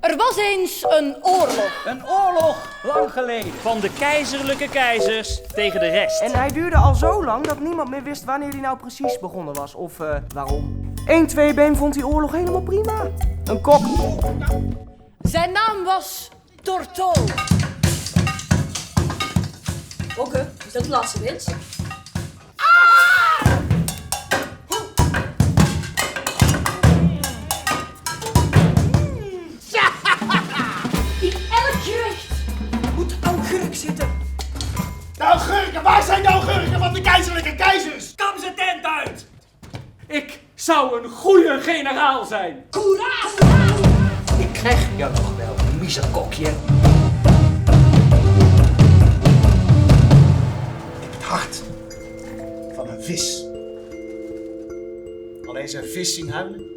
Er was eens een oorlog. Een oorlog, lang geleden. Van de keizerlijke keizers tegen de rest. En hij duurde al zo lang dat niemand meer wist wanneer hij nou precies begonnen was. Of waarom. 1, 2 been vond die oorlog helemaal prima. Een kok. Zijn naam was Torto. Oké, is dat de laatste wens? In elk gerecht moet augurk zitten. De augurken, waar zijn de augurken van de keizerlijke keizers? Kam zijn tent uit! Ik zou een goede generaal zijn. Courage! Ik krijg jou nog wel, miezerkokje. Het hart van een vis. Alleen zijn vis zien huilen